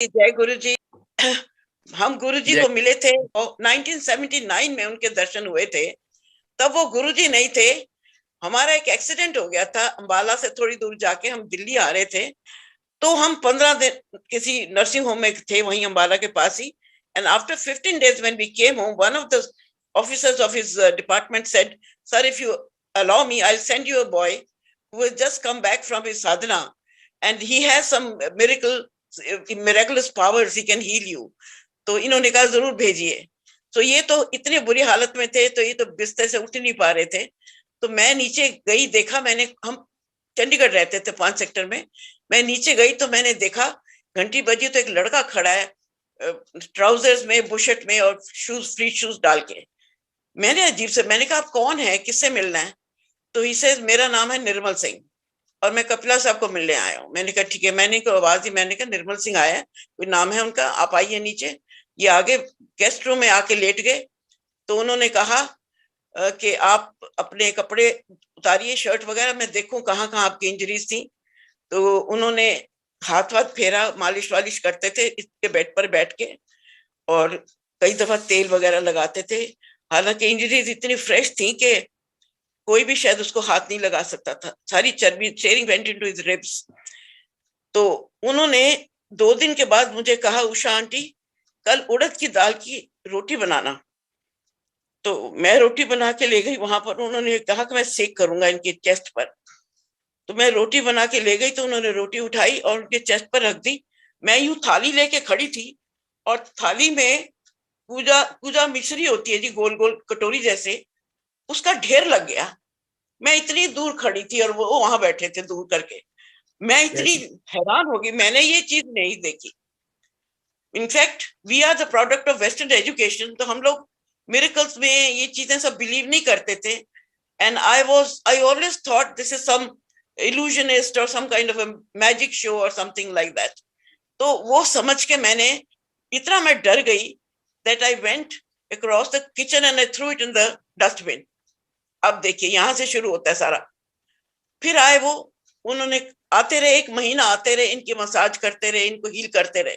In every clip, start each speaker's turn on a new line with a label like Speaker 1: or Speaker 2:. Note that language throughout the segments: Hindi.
Speaker 1: जय गुरु जी। हम गुरु जी
Speaker 2: जय।
Speaker 1: को मिले थे 1979 में, उनके दर्शन हुए थे। तब वो गुरु जी नहीं थे। हमारा एक एक्सीडेंट हो गया था, अंबाला से थोड़ी दूर जाके हम दिल्ली आ रहे थे। तो हम 15 दिन किसी नर्सिंग होम में थे, वहीं अंबाला के पास ही। And after 15 days when we came home, one of the officers of his department said, sir, if you allow me, I'll send you a boy who has just come back from his sadhana and he has some miraculous powers, he can heal you. तो इन्होंने कहा जरूर भेजिए। तो ये तो इतने बुरी हालत में थे, तो ये तो बिस्तर से उठ नहीं पा रहे थे। तो मैं नीचे गई, देखा मैंने, हम चंडीगढ़ रहते थे 5 सेक्टर में। मैं नीचे गई तो मैंने देखा, घंटी बजी तो एक लड़का खड़ा है ट्राउजर्स में, बुशर्ट में और शूज, फ्री शूज डाल के। मैंने अजीब से, मैंने कहा आप कौन है, किससे मिलना है? तो ही से मेरा नाम है निर्मल सिंह और मैं कपिला साहब को मिलने आया हूँ। मैंने कहा ठीक है। मैंने को आवाज दी, मैंने कहा निर्मल सिंह आया है, कोई नाम है उनका, आप आइए नीचे। ये आगे गेस्ट रूम में आके लेट गए। तो उन्होंने कहा कि आप अपने कपड़े उतारिए, शर्ट वगैरह, मैं देखूं कहाँ कहाँ आपकी इंजरीज थी। तो उन्होंने हाथ वाथ फेरा, मालिश वालिश करते थे इसके बेड पर बैठ के, और कई दफा तेल वगैरह लगाते थे। हालांकि इंजरीज इतनी फ्रेश थी कि कोई भी शायद उसको हाथ नहीं लगा सकता था, सारी चर्बी sharing went into his ribs. तो उन्होंने 2 दिन के बाद मुझे कहा, उषा आंटी कल उड़द की दाल की रोटी बनाना। तो मैं रोटी बना के ले गई वहां पर। उन्होंने कहा कि मैं सेक करूंगा इनके चेस्ट पर। तो मैं रोटी बना के ले गई, तो उन्होंने रोटी उठाई और उनके चेस्ट पर रख दी। मैं यूं थाली लेके खड़ी थी और थाली में पूजा पूजा मिश्री होती है जी, गोल गोल कटोरी जैसे, उसका ढेर लग गया। मैं इतनी दूर खड़ी थी और वो वहां बैठे थे दूर करके। मैं इतनी हैरान हो गई, मैंने ये चीज नहीं देखी। In fact we are the product of western education, तो हम लोग मिरेकल्स में ये चीजें सब बिलीव नहीं करते थे। And I always thought this is some illusionist or some kind of a magic show or something like that. तो वो समझ के मैंने, इतना मैं डर गई that I went across the kitchen and I threw it in the dustbin. अब देखिए यहां से शुरू होता है सारा। फिर आए वो, उन्होंने आते रहे, 1 महीना आते रहे, इनकी मसाज करते रहे, इनको हील करते रहे।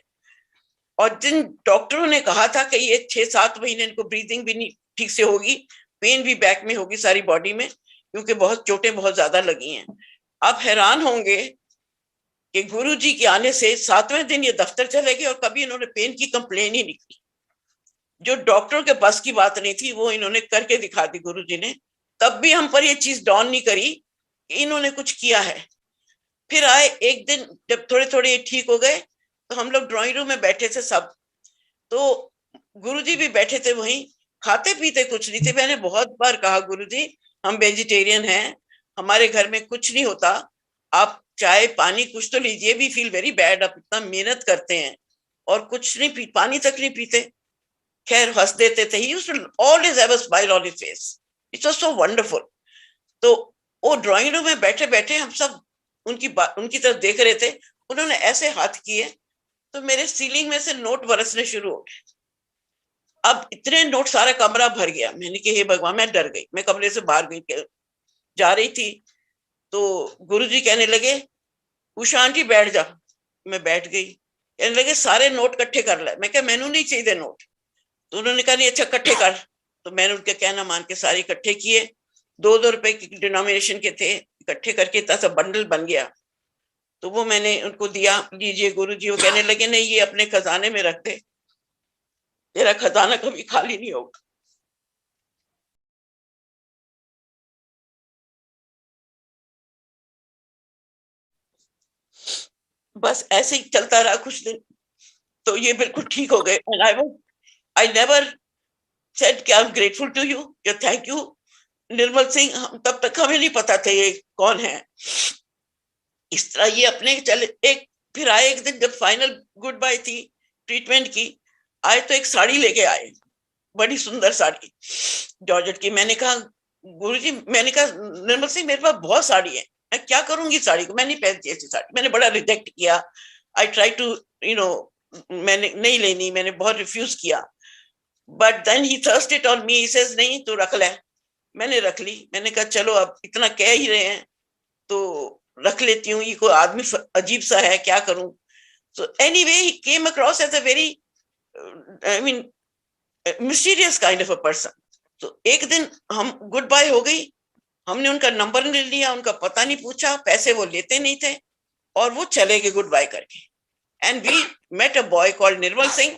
Speaker 1: और जिन डॉक्टरों ने कहा था कि ये 6-7 महीने इनको ब्रीदिंग भी नहीं ठीक से होगी, पेन भी बैक में होगी, सारी बॉडी में, क्योंकि बहुत चोटें बहुत ज्यादा लगी हैं। आप हैरान होंगे कि गुरु जी के आने से 7वें दिन ये दफ्तर चले गए और कभी इन्होंने पेन की कंप्लेन ही नहीं की। जो डॉक्टरों के पास की बात नहीं थी वो इन्होंने करके दिखा दी गुरु जी ने। तब भी हम पर ये चीज डॉन नहीं करी कि इन्होंने कुछ किया है। फिर आए एक दिन, जब थोड़े थोड़े ठीक हो गए, तो हम लोग ड्राइंग रूम में बैठे थे सब। तो गुरुजी भी बैठे थे वहीं, खाते पीते कुछ नहीं थे। मैंने बहुत बार कहा, गुरुजी हम वेजिटेरियन हैं, हमारे घर में कुछ नहीं होता, आप चाय पानी कुछ तो लीजिए। भी फील वेरी बैड, आप इतना मेहनत करते हैं और कुछ नहीं पी, पानी तक नहीं पीते। खैर हंस देते थे। He used to always have a smile on his face, it was so wonderful. तो वो ड्राइंग रूम में बैठे बैठे हम सब उनकी तरफ देख रहे थे। उन्होंने ऐसे हाथ किए तो मेरे सीलिंग में से नोट बरसने शुरू हो गए। अब इतने नोट, सारा कमरा भर गया। मैंने कहा हे भगवान, मैं डर गई। मैं कमरे से बाहर गई, जा रही थी, तो गुरुजी कहने लगे, उषा आंटी बैठ जा। मैं बैठ गई। कहने लगे सारे नोट इकट्ठे कर ले। मैं क्या, मैनू नहीं चाहिए नोट। तो उन्होंने कहा नहीं, अच्छा इकट्ठे कर। तो मैंने उनका कहना मान के सारे इकट्ठे किए। 2-2 रुपए की डिनोमिनेशन के थे, इकट्ठे करके इतना सा बंडल बन गया। तो वो मैंने उनको दिया, लीजिए गुरुजी। वो कहने लगे नहीं, ये अपने खजाने में रख दे, तेरा खजाना कभी खाली नहीं होगा। बस ऐसे ही चलता रहा कुछ दिन, तो ये बिल्कुल ठीक हो गए। एंड आई नेवर सेड कि I am grateful to you या थैंक यू निर्मल सिंह। हम तब तक हमें नहीं पता था ये कौन है। इस तरह ये अपने चले। एक फिर आए एक दिन, जब फाइनल गुड बाय थी ट्रीटमेंट की, आए तो एक साड़ी लेके आए, बड़ी सुंदर साड़ी जॉर्जेट की। मैंने कहा गुरुजी, मैंने कहा निर्मल सिंह मेरे पास बहुत साड़ी है, मैं क्या करूंगी साड़ी को, मैं नहीं पहनती ऐसी साड़ी। मैंने बड़ा रिजेक्ट किया। I try to you know मैंने नहीं लेनी, मैंने बहुत रिफ्यूज किया। But then he thrusted on me, he says नहीं तू रख ले। मैंने रख ली। मैंने कहा चलो अब इतना कह ही रहे हैं तो रख लेती हूँ। ये कोई आदमी अजीब सा है, क्या करूं। So anyway, he came across as a very, mysterious kind of a person. तो एक दिन हम गुड बाय हो गई, हमने उनका नंबर नहीं लिया, उनका पता नहीं पूछा, पैसे वो लेते नहीं थे और वो चले गए गुड बाय करके. And we met a boy called Nirmal Singh.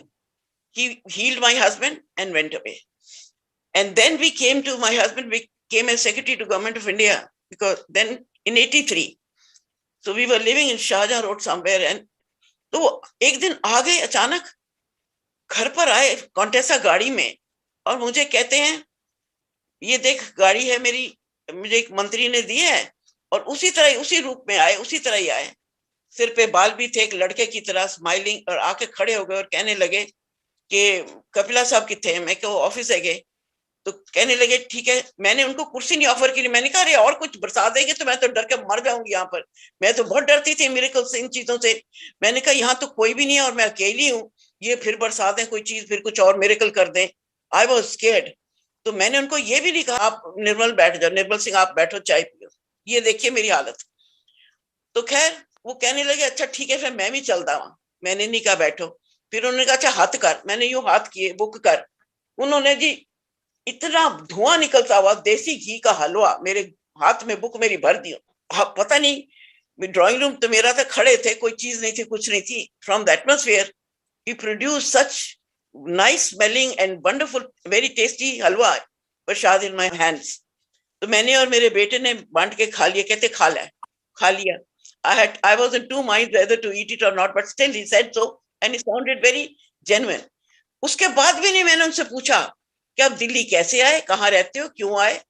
Speaker 1: He healed my husband and went away. And then we came to my husband, we came as secretary to Government of India, because then in 83. So we were living in Shahjahan Road somewhere. And तो एक दिन आ गए अचानक, घर पर आए कॉन्टेसा गाड़ी में, और मुझे कहते हैं ये देख गाड़ी है मेरी, मुझे एक मंत्री ने दी है. और उसी तरह उसी रूप में आए, उसी तरह ही आए, सिर पे बाल भी थे एक लड़के की तरह, स्माइलिंग, और आके खड़े हो गए और कहने लगे कि कपिला साहब कितने हैं. मैं कहा ऑफिस है गए. तो कहने लगे ठीक है. मैंने उनको कुर्सी नहीं ऑफर की, मैंने कहा अरे और कुछ बरसा देंगे तो मैं तो डर के मर जाऊंगी यहाँ पर. मैं तो बहुत डरती थी मिरेकल से, इन चीजों से. मैंने कहा यहाँ तो कोई भी नहीं है और मैं अकेली हूँ, ये फिर बरसा दें कोई चीज, फिर कुछ और मिरेकल कर दें. I was scared. तो मैंने उनको ये भी नहीं कहा आप निर्मल बैठ जाओ, निर्मल सिंह आप बैठो चाय पियो, ये देखिए मेरी हालत. तो खैर वो कहने लगे अच्छा ठीक है फिर मैं भी चलता हूँ. मैंने नहीं कहा बैठो. फिर उन्होंने कहा अच्छा हाथ कर. मैंने यूं हाथ किए, बुक कर. उन्होंने जी इतना धुआं निकलता हुआ देसी घी का हलवा मेरे हाथ में बुक मेरी भर दी. पता नहीं, ड्राइंग रूम तो मेरा था, खड़े थे, कोई चीज नहीं थी, कुछ नहीं थी. From the atmosphere he produce such nice smelling and wonderful very tasty halwa Prasad in my hands. तो मैंने और मेरे बेटे ने बांट के खा लिया. कहते खा लिया. I was in two minds whether to eat it or not, but still he said so, and he sounded very genuine. उसके बाद भी नहीं मैंने उनसे पूछा कि आप दिल्ली कैसे आए, कहाँ रहते हो, क्यों आए,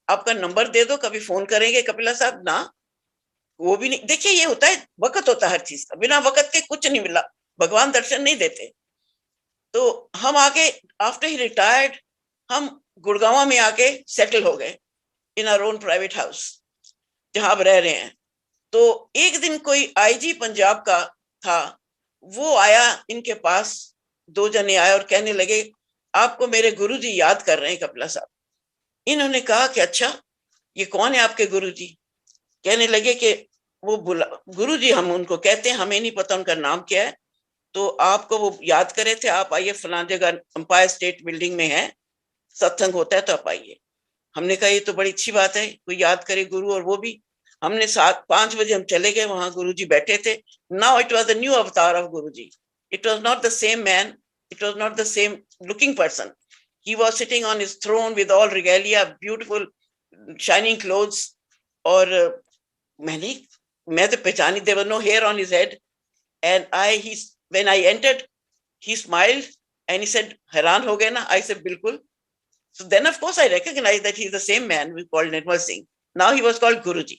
Speaker 1: आपका नंबर दे दो, कभी फोन करेंगे कपिला साहब. ना, वो भी नहीं. देखिए ये होता है, वक्त होता है हर चीज का, बिना वक्त के कुछ नहीं मिला, भगवान दर्शन नहीं देते. तो हम आके आफ्टर ही रिटायर्ड हम गुड़गांव में आके सेटल हो गए in our own private house जहां आप रह रहे हैं. तो एक दिन कोई आईजी पंजाब का था, वो आया इनके पास, दो जने आए और कहने लगे आपको मेरे गुरुजी याद कर रहे हैं कपिला साहब. इन्होंने कहा कि अच्छा ये कौन है आपके गुरुजी. कहने लगे कि वो गुरुजी हम उनको कहते हैं, हमें नहीं पता उनका नाम क्या है, तो आपको वो याद करे थे, आप आइए फलां जगह एम्पायर स्टेट बिल्डिंग में है, सत्संग होता है तो आप आइए. हमने कहा ये तो बड़ी अच्छी बात है, कोई याद करे गुरु. और वो भी हमने 5 बजे हम चले गए, वहां गुरुजी बैठे थे. Now it was a new avatar of Guruji. It was not the same man, it was not the same looking person. He was sitting on his throne with all regalia, beautiful shining clothes. और मैं तो पहचानी, there was no hair on his head. And when I entered he smiled and he said हैरान हो गए ना. आई सेड बिल्कुल. So then of course I recognized that he's the same man we called Nirmal Singh. Now he was called Guruji.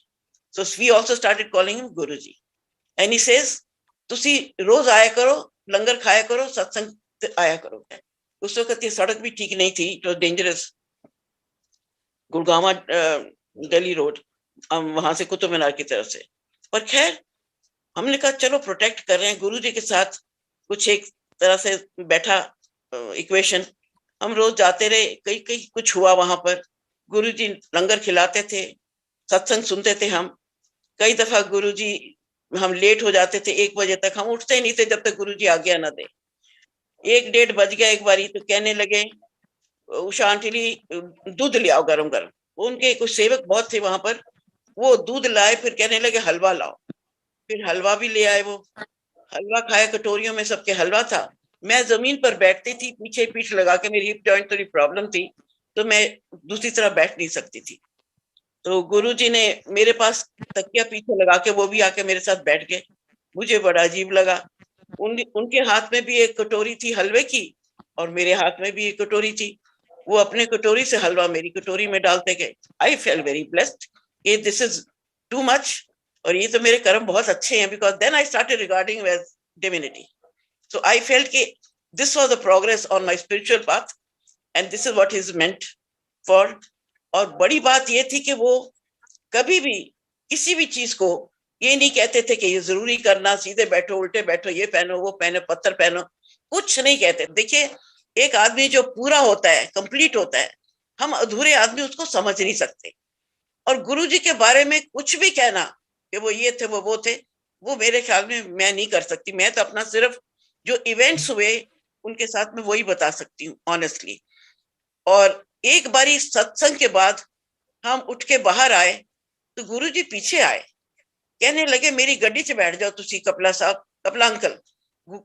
Speaker 1: So we also started calling him Guruji. And he says, तुसी रोज आया करो, लंगर खाया करो, सत्संग आया करो. उस वक्त ये सड़क भी ठीक नहीं थी, it was dangerous. Gurgaon Delhi road, वहां से कुतुब मीनार की तरफ से. पर खैर हमने कहा चलो प्रोटेक्ट कर रहे हैं गुरुजी के साथ, कुछ एक तरह से बैठा इक्वेशन. हम रोज जाते रहे, कई कुछ हुआ वहां पर. गुरुजी लंगर खिलाते थे, सत्संग सुनते थे हम. कई दफा गुरुजी, हम लेट हो जाते थे, 1 बजे तक हम उठते ही नहीं थे जब तक गुरुजी आज्ञा न दे. 1-1:30 बज गया एक बारी, तो कहने लगे उषा आंटी दूध ले आओ गरम गरम. उनके कुछ सेवक बहुत थे वहां पर, वो दूध लाए, फिर कहने लगे हलवा लाओ. फिर हलवा भी ले आए. वो हलवा खाया, कटोरियों में सबके हलवा था. मैं जमीन पर बैठती थी, पीछे पीठ लगा के, मेरी हिप जॉइंट थोड़ी प्रॉब्लम थी, तो मैं दूसरी तरफ बैठ नहीं सकती थी. तो गुरुजी ने मेरे पास तकिया पीछे लगा के वो भी आके मेरे साथ बैठ गए. मुझे बड़ा अजीब लगा. उनके हाथ में भी एक कटोरी थी हलवे की, और मेरे हाथ में भी एक कटोरी थी. वो अपने कटोरी से हलवा मेरी कटोरी में डालते गए. I felt very blessed, this is too much, और ये तो मेरे कर्म बहुत अच्छे हैं. Because then I started regarding as divinity. So I felt that this was the progress on my spiritual path, and this is what is meant for. और बड़ी बात ये थी कि वो कभी भी किसी भी चीज को ये नहीं कहते थे कि ये जरूरी करना, सीधे बैठो, उल्टे बैठो, ये पहनो, वो पहनो, पत्थर पहनो, कुछ नहीं कहते. देखिए एक आदमी जो पूरा होता है, कंप्लीट होता है, हम अधूरे आदमी उसको समझ नहीं सकते. और गुरुजी के बारे में कुछ भी कहना कि वो ये थे, वो थे, वो मेरे ख्याल में मैं नहीं कर सकती। मैं तो अपना सिर्फ जो इवेंट्स हुए उनके साथ में वही बता सकती हूँ ऑनेस्टली। और एक बारी सत्संग के बाद हम उठ के बाहर आए तो गुरुजी पीछे आए, कहने लगे मेरी गड्डी च बैठ जाओ तुसी कपला साहब, कपला अंकल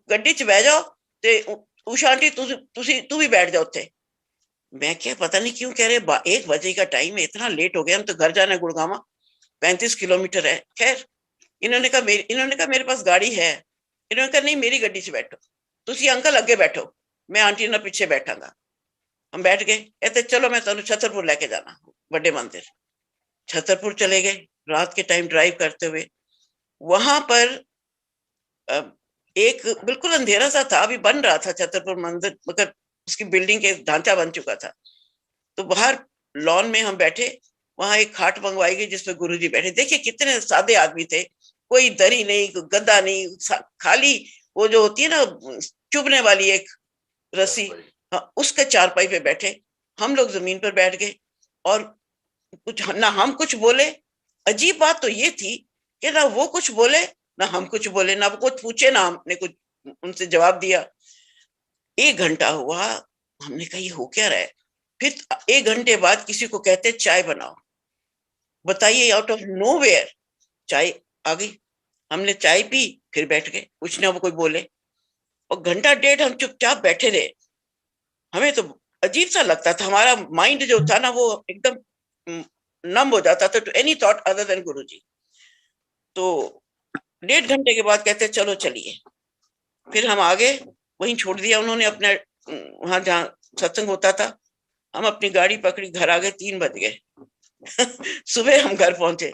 Speaker 1: गड्डी च बैठ जाओ ते उषा आंटी तू भी बैठ जाओ थे। मैं क्या पता नहीं क्यों कह रहे, 1 बजे का टाइम है, इतना लेट हो गया, हम तो घर जाना है, गुड़गामा 35 किलोमीटर है। खैर इन्होंने कहा मेरे पास गाड़ी है। इन्होंने कहा नहीं मेरी गड्डी से बैठो, तुसी अंकल अगे बैठो, मैं आंटी ना पीछे बैठांगा। हम बैठ गए, कहते चलो मैं तेन छतरपुर लेके जाना, बड़े मंदिर। छतरपुर चले गए रात के टाइम ड्राइव करते हुए। वहां पर एक बिल्कुल अंधेरा सा था, अभी बन रहा था छतरपुर मंदिर, मगर उसकी बिल्डिंग के ढांचा बन चुका था। तो बाहर लॉन में हम बैठे, वहां एक खाट मंगवाई गई जिसमें गुरुजी बैठे। देखिए कितने सादे आदमी थे, कोई दरी नहीं, कोई गद्दा नहीं, खाली वो जो होती है ना चुभने वाली एक रस्सी, हाँ, उसके चारपाई पे बैठे। हम लोग जमीन पर बैठ गए और कुछ ना हम कुछ बोले। अजीब बात तो ये थी कि ना वो कुछ बोले ना हम कुछ बोले, ना वो कुछ पूछे ना हमने कुछ उनसे जवाब दिया। 1 घंटा हुआ, हमने कहा ये हो क्या रहा है। फिर 1 घंटे बाद किसी को कहते चाय बनाओ, बताइए आउट ऑफ नोवेयर चाय आ गई। हमने चाय पी, फिर बैठ गए, कुछ ना वो कोई बोले, और 1 घंटा 1.5 हम चुपचाप बैठे रहे। हमें तो अजीब सा लगता था, हमारा माइंड जो था ना वो एकदम नम हो जाता था to any thought other than Guruji. तो 1.5 घंटे के बाद कहते चलो चलिए। फिर हम आगे, वहीं छोड़ दिया उन्होंने अपने वहां जहाँ सत्संग होता था। हम अपनी गाड़ी पकड़ी, घर आ गए, 3 बज गए। सुबह हम घर पहुंचे।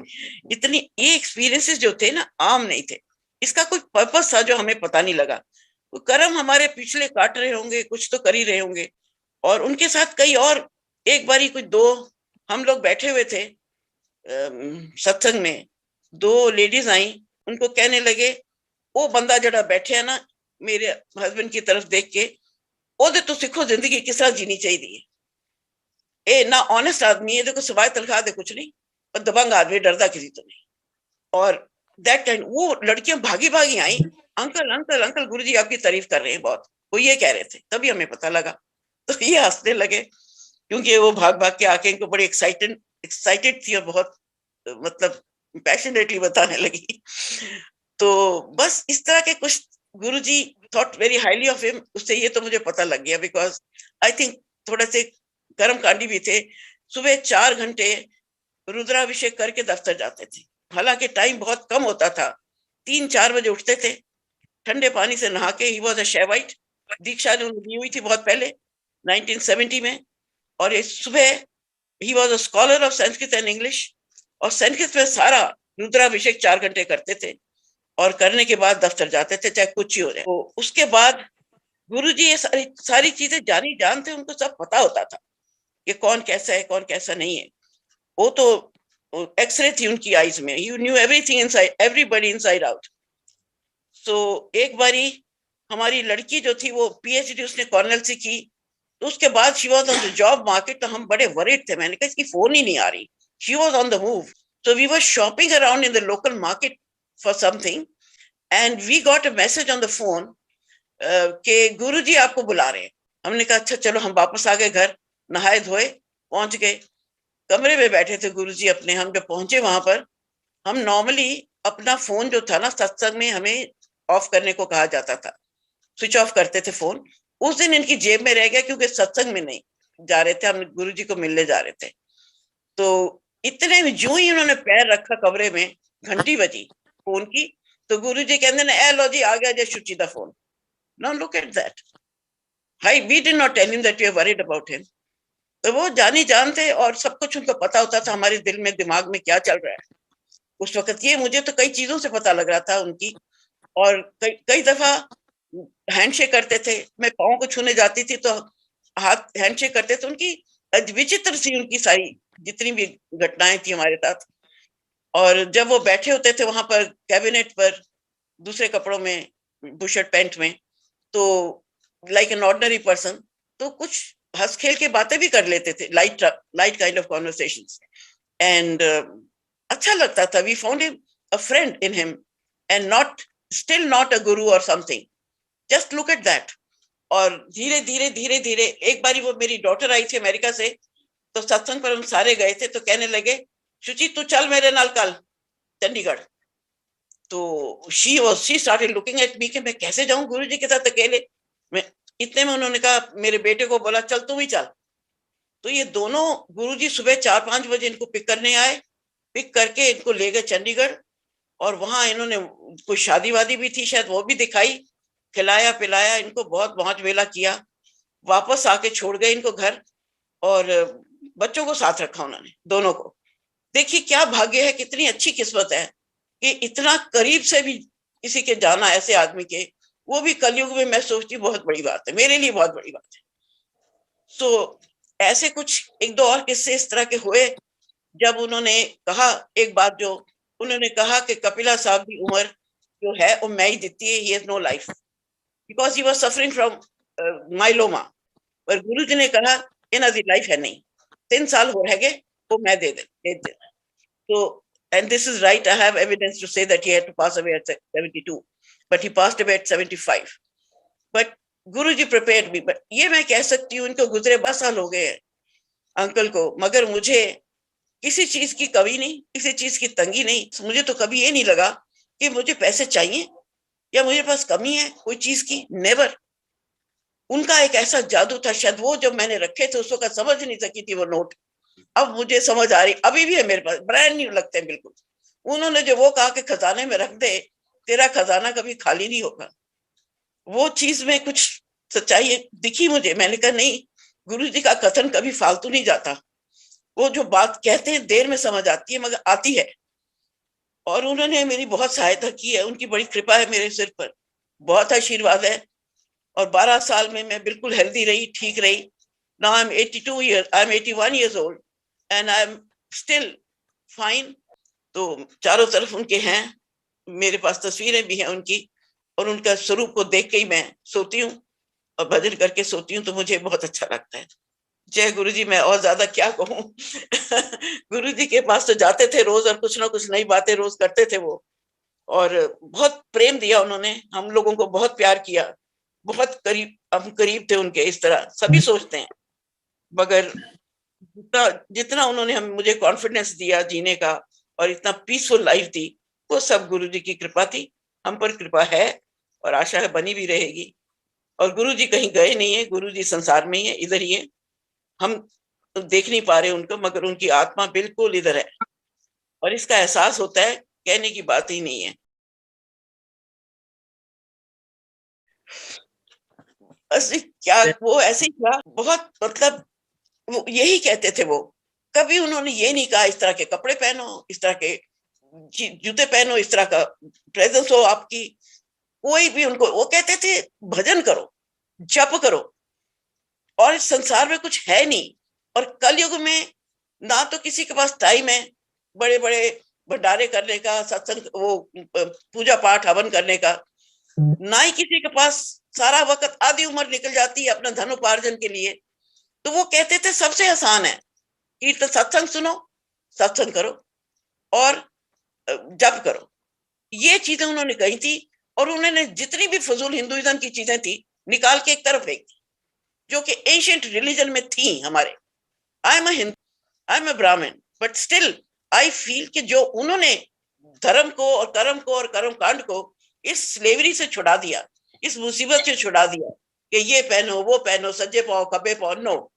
Speaker 1: इतनी ये एक्सपीरियंसेस जो थे ना आम नहीं थे, इसका कोई पर्पस था जो हमें पता नहीं लगा। वो कर्म हमारे पिछले काट रहे होंगे, कुछ तो कर ही रहे होंगे। और उनके साथ कई और, एक बारी कुछ 2 हम लोग बैठे हुए थे सत्संग में, 2 लेडीज आई, उनको कहने लगे वो बंदा जड़ा बैठे है ना मेरे हस्बैंड की तरफ देख के, ओदे तो सीखो जिंदगी किस तरह जीनी चाहिए। ए ना ऑनेस्ट आदमी है, देखो सिवाय तनख्वाह दे कुछ नहीं, और दबंग आदमी, डरदा किसी तो नहीं। और दैट टाइम वो लड़कियां भागी भागी आई, अंकल अंकल अंकल गुरुजी आपकी तारीफ कर रहे हैं बहुत, वो ये कह रहे थे। तभी हमें पता लगा। तो ये हंसने लगे, क्योंकि वो भाग भाग के आके इनको बड़ी एक्साइटेड थी और बहुत मतलब पैशनेटली बताने लगी। तो बस इस तरह के कुछ, Guruji thought very highly of him, उससे ये तो मुझे पता लग गया, बिकॉज आई थिंक थोड़े से कर्म कांडी भी थे। सुबह 4 घंटे रुद्राभिषेक करके दफ्तर जाते थे, हालांकि टाइम बहुत कम होता था। 3-4 बजे उठते थे, ठंडे पानी से नहा के, ही वॉज अ शेवाइट, दीक्षा जो दी हुई थी बहुत पहले 1970 में। और ये सुबह he was a scholar of Sanskrit and English, और संस्कृत में सारा रुद्राभिषेक 4 घंटे करते थे, और करने के बाद दफ्तर जाते थे चाहे कुछ ही हो जाए। तो उसके बाद गुरुजी ये सारी चीजें जानी जानते, उनको सब पता होता था कि कौन कैसा है कौन कैसा नहीं है। वो तो एक्सरे थी उनकी आईज में, you knew everything inside, everybody inside out. So एक बारी हमारी लड़की जो थी वो पीएचडी उसने कॉर्नेल से की, तो उसके बाद she was on the job market. तो हम बड़े वरीड थे, मैंने कहा इसकी फोन ही नहीं आ रही, she was on the move. So we were shopping around in the local market for something, and we got a message on the phone कि गुरुजी आपको बुला रहे हैं। हमने कहा अच्छा चलो, हम वापस आ गए घर, नहाए धोए पहुंच गए, कमरे में बैठे थे गुरुजी अपने। हम जब पहुंचे वहां पर, हम नॉर्मली अपना फोन जो था ना सत्संग में हमें ऑफ करने को कहा जाता था, स्विच ऑफ करते थे फोन। उस दिन इनकी जेब में रह गया, क्योंकि सत्संग में नहीं जा रहे थे, हम गुरुजी को मिलने जा रहे थे। तो इतने में जो ही उन्होंने पैर रखा कमरे में, घंटी बजी फोन की, तो गुरुजी कहते ना ए लो जी आ गया जय शुचि दा phone. Now look at that, hi we did not tell him that we are worried about him. तो वो जानी जानते और सब कुछ उनको पता होता था हमारे दिल में दिमाग में क्या चल रहा है उस वक्त। ये मुझे तो कई चीजों से पता लग रहा था उनकी। और कई दफा हैंडशेक करते थे, मैं पाँव को छूने जाती थी तो हाथ हैंडशेक करते थे। उनकी विचित्र सी उनकी सारी जितनी भी घटनाएं थी हमारे साथ। और जब वो बैठे होते थे वहां पर कैबिनेट पर दूसरे कपड़ों में, बुशर्ट पैंट में, तो लाइक एन ऑर्डिनरी पर्सन, तो कुछ हंस खेल के बातें भी कर लेते थे, light kind of conversations. And अच्छा लगता था, we found him a friend in him. and not still not a guru or something. Just look at that. और धीरे धीरे धीरे धीरे एक बारी वो मेरी डॉटर आई थी अमेरिका से, तो सत्संग पर हम सारे गए थे, तो कहने लगे शुचि तू चल मेरे नाल कल चंडीगढ़। तो she started looking at me कि मैं कैसे जाऊं गुरुजी के साथ अकेले। मैं इतने में उन्होंने कहा, मेरे बेटे को बोला चल तू भी चल। तो ये दोनों गुरुजी सुबह 4-5 बजे इनको पिक करने आए, पिक करके इनको ले गए चंडीगढ़, और वहां इन्होंने कोई शादी वादी भी थी शायद, वो भी दिखाई, खिलाया पिलाया इनको, बहुत मौज मेला किया। वापस आके छोड़ गए इनको घर, और बच्चों को साथ रखा उन्होंने, दोनों को। देखिए क्या भाग्य है, कितनी अच्छी किस्मत है कि इतना करीब से भी किसी के जाना, ऐसे आदमी के, वो भी कलयुग में, मैं सोचती बहुत बड़ी बात है, मेरे लिए बहुत बड़ी बात है। तो ऐसे कुछ एक दो और किस्से इस तरह के हुए, जब उन्होंने कहा एक बात, जो उन्होंने कहा कि कपिला साहब की उम्र जो है वो मैं ही देती है, he has no life because he was suffering from myeloma। पर गुरु जी ने कहा इन्हें दी लाइफ है नहीं, 3 साल हो रह गए, वो मैं दे दे। तो and this is right, I have evidence to say that he had to pass away at 72, but he passed away at 75। but Guru ji prepared me। but ये मैं कह सकती हूँ, इनको गुजरे 12 साल हो गए हैं अंकल को, मगर मुझे किसी चीज की कमी नहीं, किसी चीज की तंगी नहीं। मुझे तो कभी ये नहीं लगा कि मुझे पैसे चाहिए या मुझे पास कमी है कोई चीज की, नेवर। उनका एक ऐसा जादू था, शायद वो जब मैंने रखे थे उस वक्त समझ नहीं सकी थी वो नोट, अब मुझे समझ आ रही, अभी भी है मेरे पास, ब्रांड न्यू लगते हैं बिल्कुल। उन्होंने जो वो कहा कि खजाने में रख दे, तेरा खजाना कभी खाली नहीं होगा, वो चीज में कुछ सच्चाई दिखी मुझे। मैंने कहा नहीं, गुरु जी का कथन कभी फालतू नहीं जाता, वो जो बात कहते हैं देर में समझ आती है मगर आती है। और उन्होंने मेरी बहुत सहायता की है, उनकी बड़ी कृपा है मेरे सिर पर, बहुत आशीर्वाद है। और 12 साल में मैं बिल्कुल हेल्दी रही, ठीक रही। Now I'm 82 years, I'm 81 years old and I'm still fine। तो चारों तरफ उनके हैं, मेरे पास तस्वीरें भी हैं उनकी, और उनका स्वरूप को देख के ही मैं सोती हूँ और भजन करके सोती हूँ, तो मुझे बहुत अच्छा लगता है। जय गुरु जी, मैं और ज्यादा क्या कहूँ। गुरु जी के पास तो जाते थे रोज, और कुछ ना कुछ नई बातें रोज करते थे वो, और बहुत प्रेम दिया उन्होंने, हम लोगों को बहुत प्यार किया, बहुत करीब, हम करीब थे उनके, इस तरह सभी सोचते हैं। मगर जितना जितना उन्होंने मुझे कॉन्फिडेंस दिया जीने का, और इतना पीसफुल लाइफ दी, वो सब गुरु जी की कृपा थी। हम पर कृपा है और आशा है बनी भी रहेगी। और गुरु जी कहीं गए नहीं है, गुरु जी संसार में ही है, इधर ही है। हम देख नहीं पा रहे उनको, मगर उनकी आत्मा बिल्कुल इधर है, और इसका एहसास होता है, कहने की बात ही नहीं है। बस क्या, वो ऐसे ही था बहुत, मतलब वो यही कहते थे। वो कभी उन्होंने ये नहीं कहा इस तरह के कपड़े पहनो, इस तरह के जूते पहनो, इस तरह का प्रेजेंस हो आपकी, कोई भी उनको, वो कहते थे भजन करो, जप करो, और इस संसार में कुछ है नहीं। और कलयुग में ना तो किसी के पास टाइम है बड़े बड़े भंडारे करने का, सत्संग, वो पूजा पाठ हवन करने का, ना ही किसी के पास सारा वक्त, आधी उम्र निकल जाती है अपना धन उपार्जन के लिए। तो वो कहते थे सबसे आसान है कि तो सत्संग सुनो, सत्संग करो और जप करो। ये चीजें उन्होंने कही थी, और उन्होंने जितनी भी फजूल हिंदुइज्म की चीजें थी निकाल के एक तरफ फेंक दी, जो कि एंशिएंट रिलीजन में थी हमारे। I am a Hindu, I am a ब्राह्मण, बट स्टिल आई फील कि जो उन्होंने धर्म को और कर्म को और कर्म कांड को इस स्लेवरी से छुड़ा दिया, इस मुसीबत से छुड़ा दिया कि ये पहनो वो पहनो, सज्जे पाओ खब्बे पाओ, नो,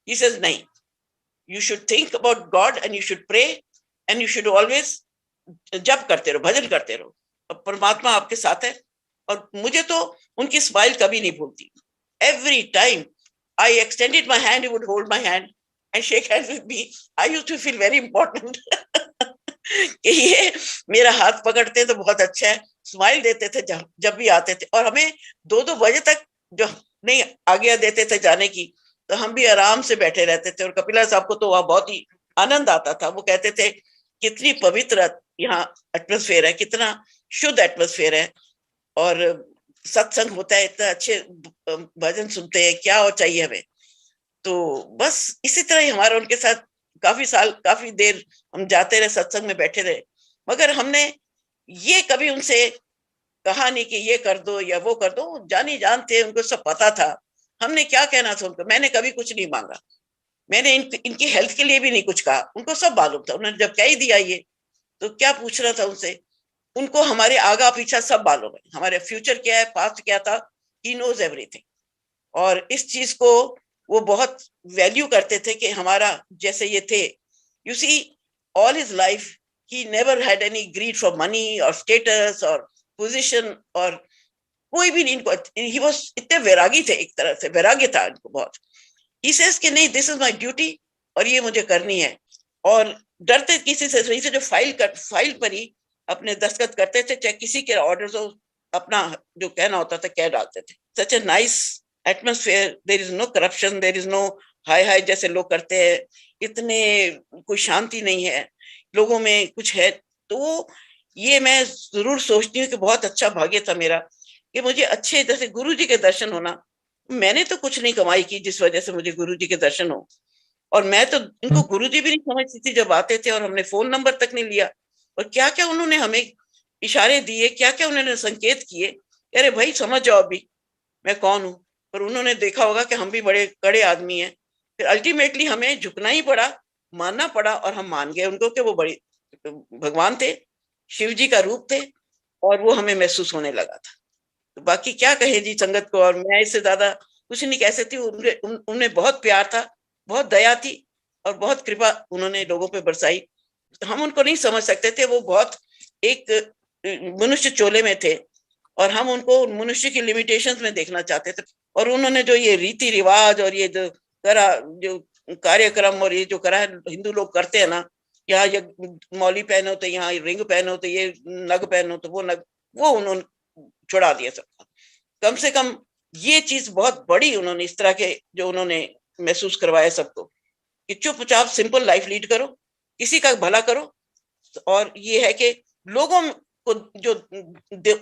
Speaker 1: ही सेज नहीं, you should think about god and you should pray and you should always जप करते रहो, भजन करते रहो, परमात्मा आपके साथ है। और मुझे तो उनकी स्माइल कभी नहीं भूलती। Every time I extended my hand, he would hold my hand and shake hands with me. I used to feel very important कि ये मेरा हाथ पकड़ते तो बहुत अच्छा है, स्माइल देते थे जब भी आते थे। और हमें 2-2 बजे तक जो नहीं आज्ञा देते थे जाने की, तो हम भी आराम से बैठे रहते थे। और कपिला साहब को तो वह बहुत ही आनंद आता था। वो कहते थे कितनी पवित्र यहाँ एटमॉस्फेयर है, कितना शुद्ध एटमॉस्फेयर है, और सत्संग होता है, इतना अच्छे भजन सुनते हैं, क्या और चाहिए हमें। तो बस इसी तरह ही हमारा उनके साथ काफी साल, काफी देर हम जाते रहे, सत्संग में बैठे रहे। मगर हमने ये कभी उनसे कहा नहीं कि ये कर दो या वो कर दो, जानी जानते, उनको सब पता था हमने क्या कहना था उनको। मैंने कभी कुछ नहीं मांगा, मैंने इनकी हेल्थ के लिए भी नहीं कुछ कहा, उनको सब मालूम था। उन्होंने जब कह ही दिया ये, तो क्या पूछना था उनसे। उनको हमारे आगा पीछा सब मालूम है, हमारे फ्यूचर क्या है, पास्ट क्या था, ही नोज एवरीथिंग। और इस चीज को वो बहुत वैल्यू करते थे कि हमारा जैसे ये थे। You see, all his life he never had any greed for money और स्टेटस और पोजीशन, और कोई भी नहीं इनको, ही वाज इतने वैरागी थे, एक तरह से वैराग्य था इनको बहुत। ही सेज कि नहीं, दिस इज माय ड्यूटी और ये मुझे करनी है। और डरते किसी से जो फाइल पर ही अपने दस्तखत करते थे, चाहे किसी के ऑर्डर्स हो, अपना जो कहना होता था कह डालते थे। Such a nice atmosphere, there is no corruption, there is no हाय हाय जैसे लोग करते हैं, इतने कोई शांति नहीं है लोगों में कुछ है। तो ये मैं जरूर सोचती हूँ कि बहुत अच्छा भाग्य था मेरा कि मुझे अच्छे जैसे गुरु जी के दर्शन होना। मैंने तो कुछ नहीं कमाई की जिस वजह से मुझे गुरु जी के दर्शन हो, और मैं तो इनको गुरु जी भी नहीं समझती थी जब आते थे, और हमने फोन नंबर तक नहीं लिया। और क्या क्या उन्होंने हमें इशारे दिए, क्या क्या उन्होंने संकेत किए, अरे भाई समझ जाओ अभी मैं कौन हूँ। पर उन्होंने देखा होगा कि हम भी बड़े कड़े आदमी हैं, फिर अल्टीमेटली हमें झुकना ही पड़ा, मानना पड़ा, और हम मान गए उनको कि वो बड़ी भगवान थे, शिव जी का रूप थे, और वो हमें महसूस होने लगा था। तो बाकी क्या कहे जी संगत को, और मैं इससे ज्यादा कुछ नहीं कह सकती। उन्हें बहुत प्यार था, बहुत दया थी, और बहुत कृपा उन्होंने लोगों पे बरसाई। हम उनको नहीं समझ सकते थे, वो बहुत एक मनुष्य चोले में थे, और हम उनको मनुष्य की लिमिटेशंस में देखना चाहते थे। और उन्होंने जो ये रीति रिवाज और ये जो करा, जो कार्यक्रम और ये जो करा है हिंदू लोग करते हैं ना, यहाँ ये मौली पहनो तो यहाँ रिंग पहनो तो ये नग पहनो तो वो नग, वो उन्होंने छुड़ा दिया सबका। कम से कम ये चीज बहुत बड़ी उन्होंने इस तरह के जो उन्होंने महसूस करवाया सबको, कि चुपचाप सिंपल लाइफ लीड करो, किसी का भला करो, और ये है कि लोगों को जो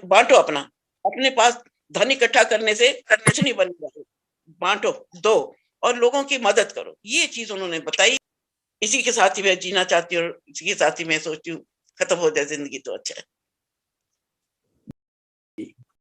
Speaker 1: बांटो, अपना अपने पास धन इकट्ठा करने से कुछ नहीं बनेगा, बांटो, दो, और लोगों की मदद करो। ये चीज उन्होंने बताई। इसी के साथ ही मैं जीना चाहती हूँ, और इसी के साथ ही मैं सोचती हूँ खत्म हो जाए जिंदगी तो अच्छा है।